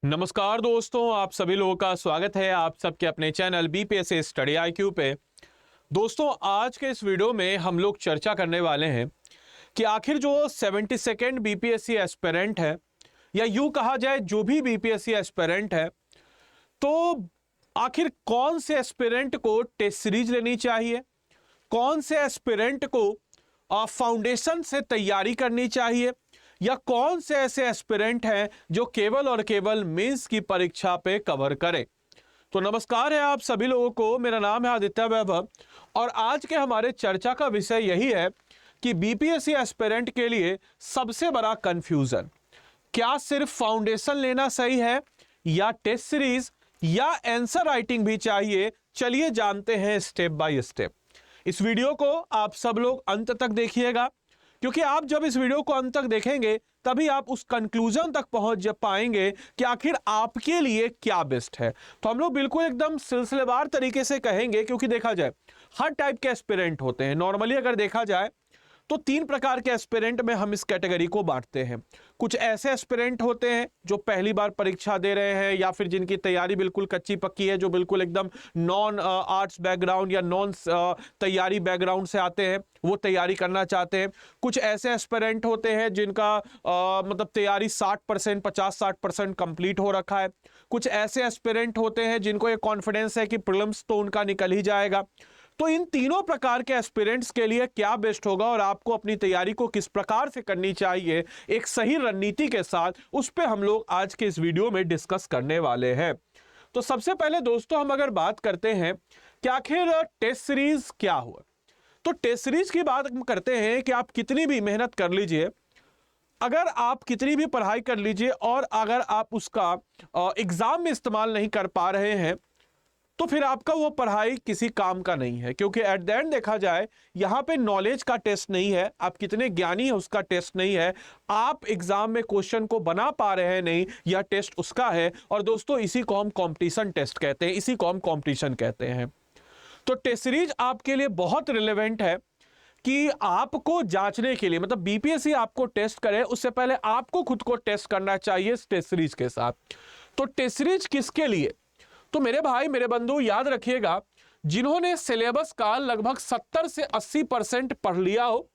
नमस्कार दोस्तों, आप सभी लोगों का स्वागत है आप सबके अपने चैनल बीपीएससी स्टडी आईक्यू पे। दोस्तों, आज के इस वीडियो में हम लोग चर्चा करने वाले हैं कि आखिर जो 72nd बीपीएससी एस्पिरेंट है, या यूं कहा जाए जो भी बीपीएससी एस्पिरेंट है, तो आखिर कौन से एस्पिरेंट को टेस्ट सीरीज लेनी चाहिए, कौन से एस्पिरेंट को फाउंडेशन से तैयारी करनी चाहिए, या कौन से ऐसे एस्पिरेंट हैं जो केवल और केवल मेंस की परीक्षा पे कवर करें। तो नमस्कार है आप सभी लोगों को, मेरा नाम है आदित्य वैभव और आज के हमारे चर्चा का विषय यही है कि बीपीएससी एस्पिरेंट के लिए सबसे बड़ा कंफ्यूजन, क्या सिर्फ फाउंडेशन लेना सही है या टेस्ट सीरीज या आंसर राइटिंग भी चाहिए। चलिए जानते हैं स्टेप बाय स्टेप। इस वीडियो को आप सब लोग अंत तक देखिएगा, क्योंकि आप जब इस वीडियो को अंत तक देखेंगे तभी आप उस कंक्लूजन तक पहुंच पाएंगे कि आखिर आपके लिए क्या बेस्ट है। तो हम लोग बिल्कुल एकदम सिलसिलेवार तरीके से कहेंगे, क्योंकि देखा जाए हर टाइप के एस्पिरेंट होते हैं। नॉर्मली अगर देखा जाए तो 3 प्रकार के एस्पिरेंट में हम इस कैटेगरी को बांटते हैं। कुछ ऐसे एस्पिरेंट होते हैं जो पहली बार परीक्षा दे रहे हैं, या फिर जिनकी तैयारी बिल्कुल कच्ची पक्की है, जो बिल्कुल एकदम नॉन आर्ट्स बैकग्राउंड या नॉन तैयारी बैकग्राउंड से आते हैं, वो तैयारी करना चाहते हैं। कुछ ऐसे एस्पिरेंट होते हैं जिनका मतलब तैयारी 60% 50-60% कंप्लीट हो रखा है। कुछ ऐसे एस्पिरेंट होते हैं जिनको ये कॉन्फिडेंस है कि प्रीलिम्स तो उनका निकल ही जाएगा। तो इन तीनों प्रकार के एस्पिरेंट्स के लिए क्या बेस्ट होगा और आपको अपनी तैयारी को किस प्रकार से करनी चाहिए एक सही रणनीति के साथ, उस पे हम लोग आज के इस वीडियो में डिस्कस करने वाले हैं। तो सबसे पहले दोस्तों हम अगर बात करते हैं कि आखिर टेस्ट सीरीज क्या हुआ, तो टेस्ट सीरीज की बात हम करते हैं कि आप कितनी भी मेहनत कर लीजिए, अगर आप कितनी भी पढ़ाई कर लीजिए और अगर आप उसका एग्जाम में इस्तेमाल नहीं कर पा रहे हैं तो फिर आपका वो पढ़ाई किसी काम का नहीं है। क्योंकि एट द एंड देखा जाए यहाँ पे नॉलेज का टेस्ट नहीं है, आप कितने ज्ञानी हैं उसका टेस्ट नहीं है, आप एग्जाम में क्वेश्चन को बना पा रहे हैं नहीं, यह टेस्ट उसका है। और दोस्तों इसी को हम कंपटीशन टेस्ट कहते हैं, इसी को हम कंपटीशन कहते हैं। तो टेस्ट सीरीज आपके लिए बहुत रिलेवेंट है कि आपको जांचने के लिए, मतलब बीपीएससी आपको टेस्ट करे उससे पहले आपको खुद को टेस्ट करना चाहिए टेस्ट सीरीज के साथ। तो टेस्ट सीरीज किसके लिए, तो मेरे भाई मेरे बंधु याद रखिएगा, जिन्होंने सिलेबस का लगभग 70 से 80% पढ़ लिया हो,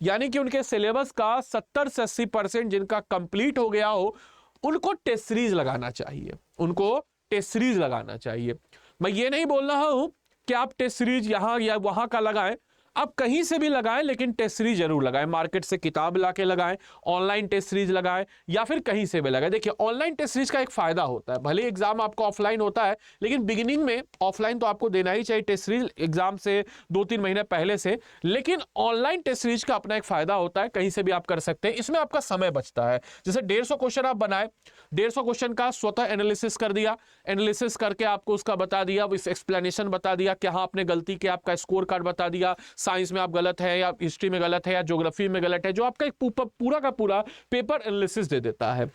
यानी कि उनके सिलेबस का 70 से 80% जिनका कंप्लीट हो गया हो, उनको टेस्ट सीरीज लगाना चाहिए, उनको टेस्ट सीरीज लगाना चाहिए। मैं ये नहीं बोल रहा हूं कि आप टेस्ट सीरीज यहां या वहां का लगाएं, आप कहीं से भी लगाएं, लेकिन टेस्ट सीरीज जरूर लगाएं। मार्केट से किताब लाके लगाएं, ऑनलाइन टेस्ट सीरीज लगाएं, या फिर कहीं से भी लगाएं। देखिए ऑनलाइन टेस्ट सीरीज का एक फायदा होता है, भले एग्जाम आपको ऑफलाइन होता है, लेकिन बिगिनिंग में ऑफलाइन तो आपको देना ही चाहिए टेस्ट सीरीज एग्जाम से 2-3 महीने पहले से। लेकिन ऑनलाइन टेस्ट सीरीज का अपना एक फायदा होता है, कहीं से भी आप कर सकते हैं, इसमें आपका समय बचता है। जैसे 150 क्वेश्चन आप बनाए, 150 क्वेश्चन का स्वतः एनालिसिस कर दिया, एनालिसिस करके आपको उसका बता दिया, एक्सप्लेनेशन बता दिया, क्या आपने गलती किया, आपका स्कोर कार्ड बता दिया, साइंस में आप गलत है या हिस्ट्री में गलत है या ज्योग्राफी में गलत है, जो आपका एक पूरा का पूरा पेपर एनालिसिस दे देता है।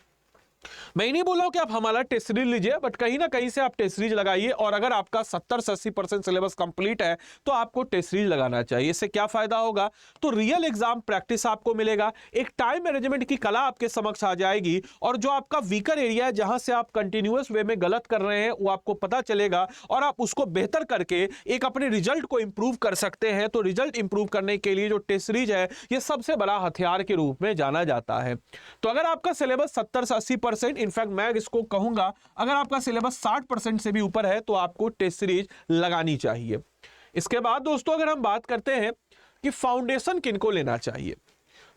मैं नहीं बोल रहा हूं कि आप हमारा टेस्ट सीरीज लीजिए, बट कहीं ना कहीं से आप टेस्ट सीरीज लगाइए। और अगर आपका 70 से 80% सिलेबस कंप्लीट है तो आपको टेस्ट सीरीज लगाना चाहिए। इससे क्या फायदा होगा, तो रियल एग्जाम प्रैक्टिस आपको मिलेगा, एक टाइम मैनेजमेंट की कला आपके समक्ष आ जाएगी, और जो आपका वीकर एरिया है जहां से आप कंटिन्यूअस वे में गलत कर रहे हैं वो आपको पता चलेगा, और आप उसको बेहतर करके एक अपने रिजल्ट को इंप्रूव कर सकते हैं। तो रिजल्ट इंप्रूव करने के लिए जो टेस्ट सीरीज है ये सबसे बड़ा हथियार के रूप में जाना जाता है। तो अगर आपका सिलेबस 70 से 80%, इनफैक्ट मैं इसको कहूंगा अगर आपका सिलेबस 60% से भी ऊपर है तो आपको टेस्ट सीरीज लगानी चाहिए। इसके बाद दोस्तों अगर हम बात करते हैं कि फाउंडेशन किनको लेना चाहिए,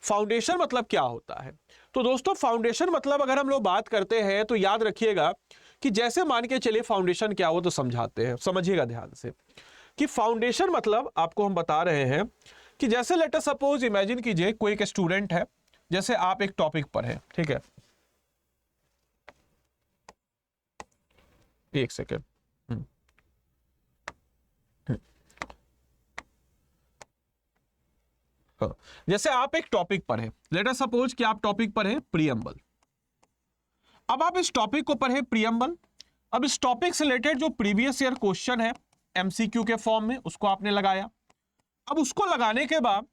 फाउंडेशन मतलब क्या होता है, तो दोस्तों फाउंडेशन मतलब अगर हम लोग बात करते हैं तो याद रखिएगा कि जैसे मान के चलिए फाउंडेशन क्या हो तो समझाते हैं, समझिएगा ध्यान से कि फाउंडेशन मतलब आपको हम बता रहे हैं कि जैसे लेट अस सपोज इमेजिन कीजिए कोई एक स्टूडेंट है, जैसे आप एक टॉपिक पर है, ठीक है, एक सेकेंड, जैसे आप एक टॉपिक पर हैं, लेट अस सपोज कि आप टॉपिक पर हैं प्रीएम्बल। अब आप इस टॉपिक को पढ़े प्रीएम्बल, अब इस टॉपिक से रिलेटेड जो प्रीवियस ईयर क्वेश्चन है एमसीक्यू के फॉर्म में उसको आपने लगाया। अब उसको लगाने के बाद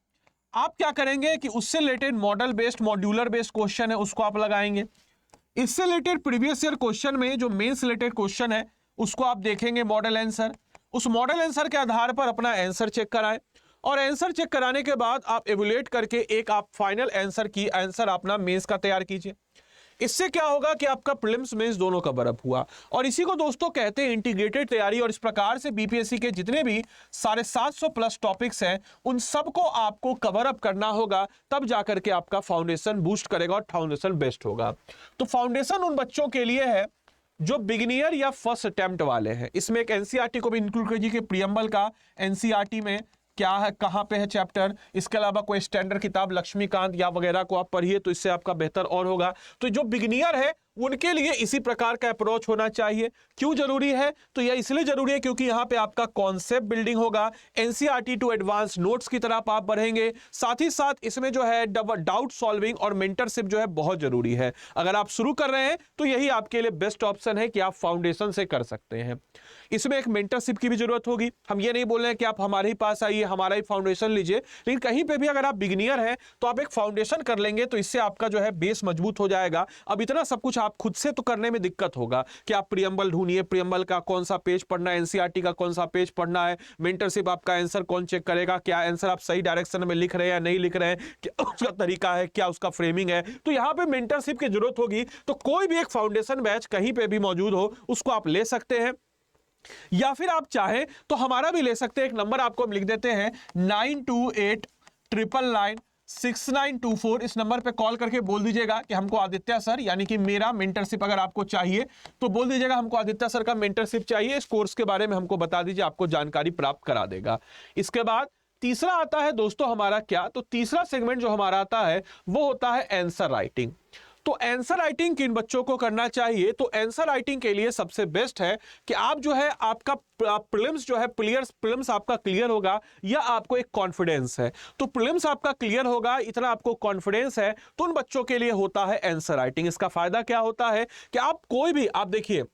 आप क्या करेंगे कि उससे related model based modular based question है उसको आप लगाएंगे। इससे रिलेटेड प्रीवियस ईयर क्वेश्चन में जो मेंस रिलेटेड क्वेश्चन है उसको आप देखेंगे मॉडल आंसर, उस मॉडल आंसर के आधार पर अपना आंसर चेक कराएं और आंसर चेक कराने के बाद आप इवैल्यूएट करके एक आप फाइनल आंसर अपना मेंस का तैयार कीजिए। इससे क्या होगा कि आपका प्रीलिम्स मेंस दोनों कवर अप हुआ और इसी को दोस्तों कहते हैं इंटीग्रेटेड तैयारी। और इस प्रकार से बीपीएससी के जितने भी 750 प्लस टॉपिक्स हैं उन सबको आपको कवर अप करना होगा, तब जाकर के आपका फाउंडेशन बूस्ट करेगा और फाउंडेशन बेस्ट होगा। तो फाउंडेशन उन बच्चों के लिए है जो बिगिनियर या फर्स्ट अटेम्प्ट वाले हैं। इसमें एक एनसीईआरटी को भी इंक्लूड कीजिए कि प्रियम्बल का एनसीईआरटी में क्या है, कहां पे है चैप्टर। इसके अलावा कोई स्टैंडर्ड किताब लक्ष्मीकांत या वगैरह को आप पढ़िए तो इससे आपका बेहतर और होगा। तो जो बिगिनियर है उनके लिए इसी प्रकार का अप्रोच होना चाहिए। क्यों जरूरी है? तो यह इसलिए जरूरी है क्योंकि यहां पे आपका कॉन्सेप्ट बिल्डिंग होगा, एनसीईआरटी टू एडवांस नोट्स की तरफ आप बढ़ेंगे। साथ ही साथ इसमें जो है डाउट सॉल्विंग और मेंटरशिप जो है बहुत जरूरी है। अगर आप शुरू कर रहे हैं तो यही आपके लिए बेस्ट ऑप्शन है कि आप फाउंडेशन से कर सकते हैं। इसमें एक मेंटरशिप की भी जरूरत होगी। हम ये नहीं बोल रहे हैं कि आप हमारे ही पास आइए, हमारा ही फाउंडेशन लीजिए, लेकिन कहीं पे भी अगर आप बिगिनियर हैं तो आप एक फाउंडेशन कर लेंगे तो इससे आपका जो है बेस मजबूत हो जाएगा। अब इतना सब कुछ आप खुद से तो करने में दिक्कत होगा कि आप प्रियम्बल ढूंढिए, प्रियम्बल का कौन सा पेज पढ़ना है, एनसीईआरटी का कौन सा पेज पढ़ना है, मेंटरशिप आपका आंसर कौन चेक करेगा, क्या आंसर आप सही डायरेक्शन में लिख रहे हैं या नहीं लिख रहे हैं, क्या उसका तरीका है, क्या उसका फ्रेमिंग है। तो यहां पे मेंटरशिप की जरूरत होगी। तो कोई भी एक फाउंडेशन बैच कहीं पे भी मौजूद हो उसको आप ले सकते हैं, या फिर आप चाहें तो हमारा भी ले सकते हैं। एक नंबर आपको हम लिख देते हैं 9289996924। इस नंबर पे कॉल करके बोल दीजिएगा कि हमको आदित्य सर यानी कि मेरा मेंटरशिप अगर आपको चाहिए तो बोल दीजिएगा हमको आदित्य सर का मेंटरशिप चाहिए, इस कोर्स के बारे में हमको बता दीजिए, आपको जानकारी प्राप्त करा देगा। इसके बाद तीसरा आता है दोस्तों हमारा क्या, तो तीसरा सेगमेंट जो हमारा आता है वो होता है आंसर राइटिंग। तो आंसर राइटिंग किन बच्चों को करना चाहिए? तो आंसर राइटिंग के लिए सबसे बेस्ट है कि आप जो है आपका प्रीलिम्स जो है प्रीलिम्स आपका क्लियर होगा या आपको एक कॉन्फिडेंस है। तो प्रीलिम्स आपका क्लियर होगा, इतना आपको कॉन्फिडेंस है, तो उन बच्चों के लिए होता है आंसर राइटिंग। इसका फायदा क्या होता है कि आप कोई भी, आप देखिए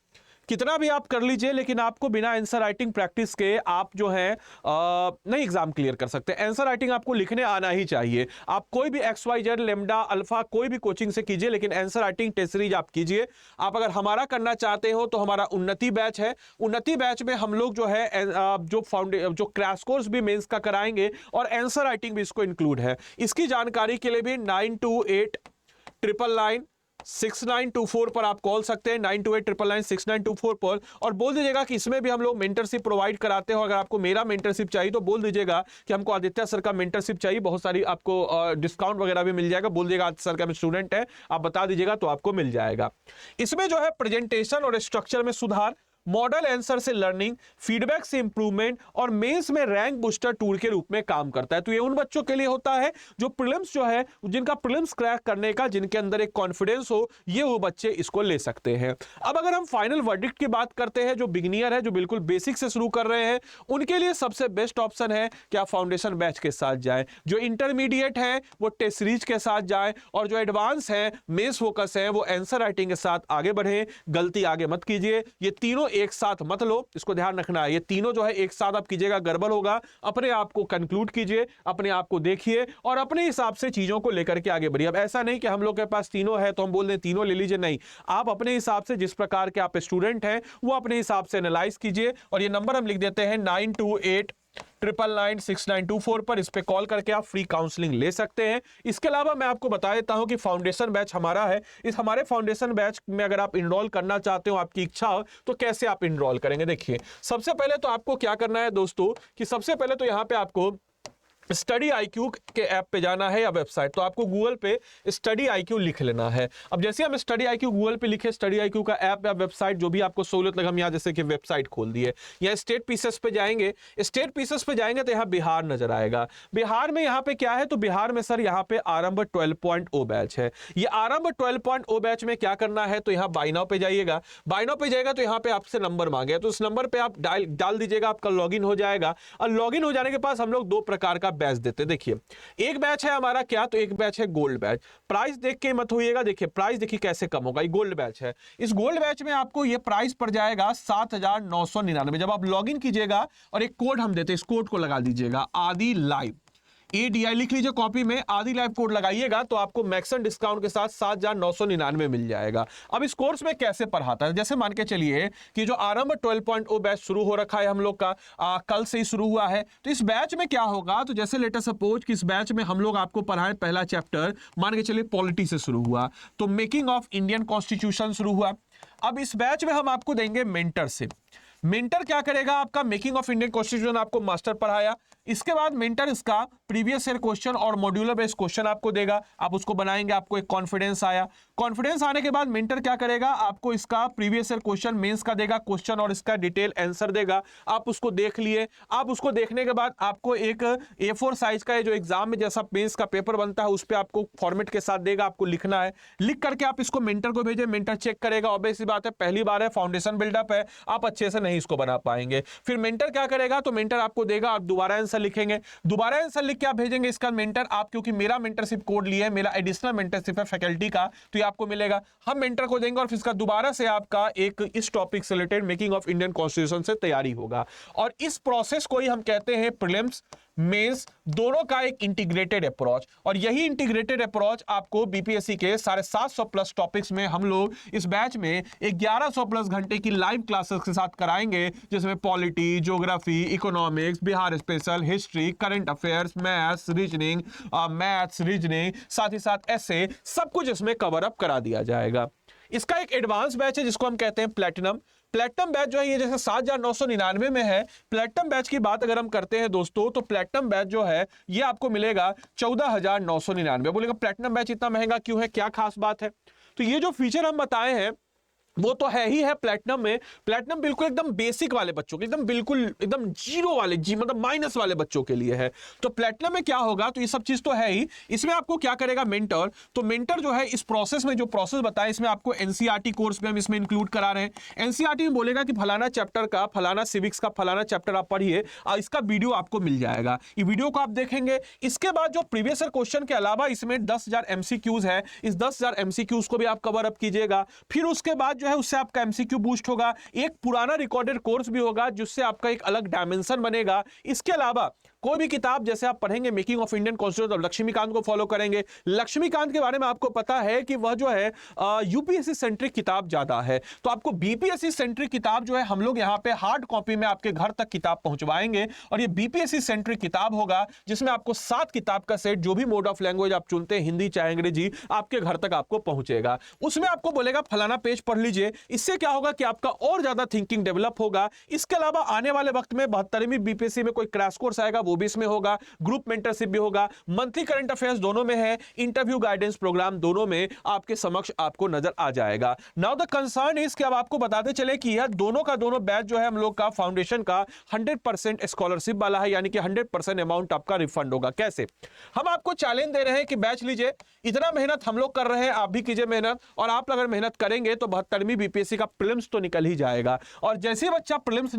कितना भी आप कर लीजिए लेकिन आपको बिना आंसर राइटिंग प्रैक्टिस के आप जो है नहीं एग्जाम क्लियर कर सकते। आंसर राइटिंग आपको लिखने आना ही चाहिए। आप कोई भी XYZ लेमडा अल्फा कोई भी कोचिंग से कीजिए, लेकिन आंसर राइटिंग टेस्ट सीरीज आप कीजिए। आप अगर हमारा करना चाहते हो तो हमारा उन्नति बैच है। उन्नति बैच में हम लोग जो है जो क्रैश कोर्स भी मेंस का कराएंगे और आंसर राइटिंग भी इसको इंक्लूड है। इसकी जानकारी के लिए भी 9289996924 पर आप कॉल सकते हैं, 9289996924 पर, और बोल दीजिएगा कि इसमें भी हम लोग मेंटरशिप प्रोवाइड कराते हैं। अगर आपको मेरा मेंटरशिप चाहिए तो बोल दीजिएगा कि हमको आदित्य सर का मेंटरशिप चाहिए, बहुत सारी आपको डिस्काउंट वगैरह भी मिल जाएगा। बोल दीजिएगा आदित्य सर का स्टूडेंट है, आप बता दीजिएगा तो आपको मिल जाएगा। इसमें जो है प्रेजेंटेशन और स्ट्रक्चर में सुधार, मॉडल आंसर से लर्निंग, फीडबैक से इंप्रूवमेंट और मेंस में रैंक बूस्टर टूल के रूप में काम करता है। तो ये उन बच्चों के लिए होता है जो प्रीलिम्स जो है, जिनका प्रीलिम्स क्रैक करने का, जिनके अंदर एक कॉन्फिडेंस हो, ये वो बच्चे इसको ले सकते हैं। अब अगर हम फाइनल वर्डिक्ट की बात करते हैं, जो बिगिनियर है, जो बिल्कुल बेसिक से शुरू कर रहे हैं, उनके लिए सबसे बेस्ट ऑप्शन है कि आप फाउंडेशन बैच के साथ जाएं। जो इंटरमीडिएट है वो टेस्ट सीरीज के साथ जाएं, और जो एडवांस है, मेंस फोकस है, वो आंसर राइटिंग के साथ आगे बढ़े। गलती आगे मत कीजिए, ये तीनों एक साथ मत लो, इसको ध्यान रखना है। ये तीनों जो है एक साथ आप कीजिएगा गड़बड़ होगा। अपने आप को कंक्लूड कीजिए, अपने आप को देखिए और अपने हिसाब से चीजों को लेकर के आगे बढ़िए। अब ऐसा नहीं कि हम लोग के पास तीनों है तो हम बोल दें तीनों ले लीजिए, नहीं, आप अपने हिसाब से, जिस प्रकार के आप स्टूडेंट हैं वो अपने हिसाब से एनालाइज कीजिए। और ये नंबर हम लिख देते हैं 9289996924 पर, इस पे कॉल करके आप फ्री काउंसलिंग ले सकते हैं। इसके अलावा मैं आपको बता देता हूं कि फाउंडेशन बैच हमारा है। इस हमारे फाउंडेशन बैच में अगर आप इनरोल करना चाहते हो, आपकी इच्छा हो, तो कैसे आप इनरोल करेंगे? देखिए, सबसे पहले तो आपको क्या करना है दोस्तों कि सबसे पहले तो यहां पे आपको स्टडी IQ के ऐप पे जाना है या वेबसाइट, तो आपको गूगल पे स्टडी IQ लिख लेना है। अब जैसे हम स्टडी IQ गूगल पे लिखे, स्टडी IQ का ऐप या वेबसाइट जो भी आपको सहूलियत लगे, हम यहाँ जैसे कि वेबसाइट खोल दिए, या स्टेट पीसेस पे जाएंगे। स्टेट पीसेस पे जाएंगे तो यहाँ बिहार नजर आएगा। बिहार में यहाँ पे क्या है, तो बिहार में सर यहाँ पे आरंभ 12.0 बैच है। ये आरंभ 12.0 बैच में क्या करना है, तो यहाँ बाय नाउ पे जाइएगा। बाय नाउ पे जाएगा तो यहाँ पे आपसे नंबर मांगे, तो उस नंबर पे आप डाल दीजिएगा, आपका लॉगिन हो जाएगा। और लॉगिन हो जाने के पास हम लोग दो प्रकार का बैच देते हैं। देखिए, एक बैच है हमारा क्या, तो एक बैच है गोल्ड बैच। प्राइस देख के मत होइएगा, देखिए प्राइस देखिए कैसे कम होगा। ये गोल्ड बैच है। इस गोल्ड बैच में आपको ये प्राइस पड़ जाएगा 7,999। जब आप लॉगिन कीजिएगा और एक कोड हम देते हैं, इस कोड को लगा दीजिएगा, आदि लाइव। ADI लिख लीजिए कॉपी में, आदि लाइव कोड लगाइएगा तो आपको मैक्सिमम डिस्काउंट के साथ 7,999 मिल जाएगा। अब इस कोर्स में कैसे पढ़ाता है, जैसे मान के चलिए कि जो आरंभ 12.0 बैच शुरू हो रखा है हम लोग का, कल से ही शुरू हुआ है। तो इस बैच में क्या होगा, तो जैसे लेटर सपोज कि इस बैच में हम लोग आपको पढ़ाएं, पहला चैप्टर मान के चलिए पॉलिटी से शुरू हुआ, तो मेकिंग ऑफ इंडियन कॉन्स्टिट्यूशन शुरू हुआ। अब इस बैच में हम आपको देंगे मेंटरशिप। मेंटर क्या करेगा, आपका मेकिंग ऑफ इंडियन कॉन्स्टिट्यूशन आपको मास्टर पढ़ाया, इसके बाद मेंटर इसका प्रीवियस ईयर क्वेश्चन और मॉड्यूलर बेस्ड क्वेश्चन आपको देगा, आप उसको बनाएंगे, आपको एक कॉन्फिडेंस आया। कॉन्फिडेंस आने के बाद मेंटर क्या करेगा, आपको इसका प्रीवियस ईयर क्वेश्चन मेंस का देगा क्वेश्चन और इसका डिटेल आंसर देगा, आप उसको देख लिए। आप उसको देखने के बाद आपको एक A4 साइज का जो एग्जाम में जैसा मेंस का पेपर बनता है उस पर आपको फॉर्मेट के साथ देगा, आपको लिखना है। लिख करके आप इसको मेंटर को भेजें, मेंटर चेक करेगा, ऑब्वियस सी बात है पहली बार है, फाउंडेशन बिल्डअप है, आप अच्छे से नहीं इसको बना पाएंगे। फिर मेंटर क्या करेगा, तो मेंटर आपको देगा, आप दोबारा आंसर लिखेंगे, दोबारा आंसर लिख के आप भेजेंगे इसका मेंटर आप, क्योंकि मेरा मेंटरशिप कोड लिया है, मेरा एडिशनल मेंटरशिप है फैकल्टी का, तो ये आपको मिलेगा। हम मेंटर को देंगे और फिर इसका दोबारा से आपका एक इस टॉपिक से related making of Indian constitution से तैयारी होगा। और इस प्रोसेस को ही हम कहते हैं प्रीलिम्स मेंस दोनों का एक इंटीग्रेटेड अप्रोच। और यही इंटीग्रेटेड अप्रोच आपको बीपीएससी के 750 प्लस टॉपिक्स में हम लोग इस बैच में 1100 प्लस घंटे की लाइव क्लासेस के साथ कराएंगे, जिसमें polity, geography, economics, Bihar special, history, current affairs, maths, reasoning, साथ ही साथ ऐसे सब कुछ इसमें कवर अप करा दिया जाएगा। इसका एक एडवांस बैच है जिसको हम कहते हैं प्लैटिनम। प्लैटिनम बैच जो है ये जैसे 7,999 में है, प्लैटिनम बैच की बात अगर हम करते हैं दोस्तों, तो प्लैटिनम बैच जो है ये आपको मिलेगा 14,999। बोलेगा प्लैटिनम बैच इतना महंगा क्यों है, क्या खास बात है? तो ये जो फीचर हम बताए हैं वो तो है ही है प्लैटिनम में। प्लैटिनम बिल्कुल एकदम बेसिक वाले बच्चों के, एकदम जीरो वाले, मतलब माइनस वाले बच्चों के लिए है। तो प्लैटिनम में क्या होगा, तो ये सब चीज तो है ही, इसमें आपको क्या करेगा मेंटर, तो मेंटर जो है इस प्रोसेस में जो प्रोसेस बताया इसमें आपको एनसीईआरटी कोर्स में हम इसमें इंक्लूड करा रहे हैं। एनसीईआरटी में बोलेगा कि फलाना चैप्टर का, फलाना सिविक्स का फलाना चैप्टर आप पढ़िए, इसका वीडियो आपको मिल जाएगा, ये वीडियो को आप देखेंगे। इसके बाद जो प्रीवियस ईयर क्वेश्चन के अलावा इसमें 10,000 एमसीक्यूज है, इस 10,000 एमसीक्यूज को भी आप कवर अप कीजिएगा। फिर उसके बाद है उससे आपका एमसीक्यू बूस्ट होगा, एक पुराना रिकॉर्डेड कोर्स भी होगा जिससे आपका एक अलग डायमेंशन बनेगा। इसके अलावा कोई भी किताब जैसे आप पढ़ेंगे making of Indian constitution, Laxmikanth को फॉलो करेंगे। लक्ष्मीकांत के बारे में आपको पता है कि वह जो है यूपीएससी सेंट्रिक किताब ज्यादा है, तो आपको बीपीएससी सेंट्रिक किताब जो है हम लोग यहाँ पे हार्ड कॉपी में आपके घर तक किताब पहुंचवाएंगे। और ये बीपीएससी सेंट्रिक किताब होगा जिसमें आपको 7 किताब का सेट, जो भी मोड ऑफ लैंग्वेज आप चुनते हैं, हिंदी चाहे अंग्रेजी, आपके घर तक आपको पहुंचेगा। उसमें आपको बोलेगा फलाना पेज पढ़ लीजिए, इससे क्या होगा कि आपका और ज्यादा थिंकिंग डेवलप होगा। इसके अलावा आने वाले वक्त में 72वीं बीपीएससी में कोई क्रैश कोर्स आएगा, वो भी इसमें होगा, ग्रुप मेंटरशिप भी होगा, मंथली करंट अफेयर्स दोनों में है, इंटरव्यू गाइडेंस प्रोग्राम दोनों में आपके समक्ष आपको नजर आ जाएगा। नाउ द कंसर्न इज कि अब आपको बताते चले कि यह दोनों का दोनों बैच जो है हम लोग का फाउंडेशन का 100% स्कॉलरशिप वाला है, यानी कि 100% अमाउंट आपका रिफंड होगा। कैसे? हम आपको चैलेंज दे रहे हैं कि बैच लीजिए, इतना मेहनत हम लोग कर रहे हैं, आप भी कीजिए मेहनत, और आप अगर मेहनत करेंगे तो 72वीं बीपीएससी का प्रीलिम्स तो निकल ही जाएगा। और जैसे ही बच्चा प्रीलिम्स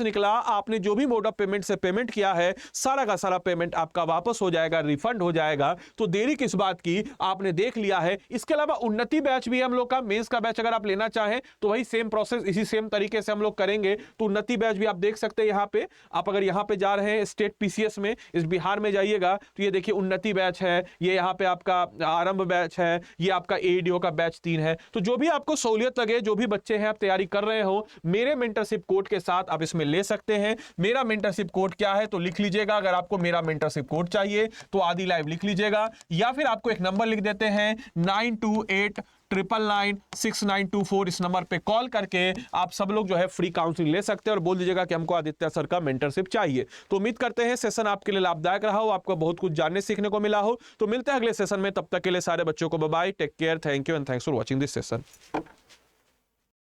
निकला, आपने जो भी मोड ऑफ पेमेंट से पेमेंट किया है, सारा का सारा पेमेंट आपका वापस हो जाएगा, रिफंड हो जाएगा। तो देरी किस बात की, आपने देख लिया है। इसके अलावा उन्नति बैच भी हम लोग का, मेंस का बैच अगर आप लेना चाहें तो वही सेम प्रोसेस, इसी सेम तरीके से हम लोग करेंगे। तो उन्नति बैच भी आप देख सकते हैं यहाँ पे। आप अगर यहाँ पे जा रहे हैं स्टेट पीसीएस में, इस बिहार में जाइएगा तो ये देखिए उन्नति बैच है, ये यहाँ पे आपका आरंभ बैच है, ये आपका एडीओ का बैच 3 है। तो जो भी आपको सहूलियत लगे, जो भी बच्चे हैं आप तैयारी कर रहे हो, मेरे मेंटरशिप कोड के साथ आप इसमें ले सकते हैं। मेरा मेंटरशिप कोड क्या है तो लिख लीजिएगा, अगर आपको मेरा मेंटरशिप कोड चाहिए तो आदि लाइव लिख लीजिएगा, या फिर आपको एक नंबर लिख देते हैं 9289996924। इस नंबर पे कॉल करके आप सब लोग जो है फ्री काउंसलिंग ले सकते हैं और बोल दीजिएगा कि हमको आदित्य सर का मेंटरशिप चाहिए। तो उम्मीद करते हैं सेशन आपके लिए लाभदायक रहा हो, आपको बहुत कुछ जानने सीखने को मिला हो। तो मिलते हैं अगले सेशन में, तब तक के लिए सारे बच्चों को bye bye, take care, thank you and thanks for watching this session.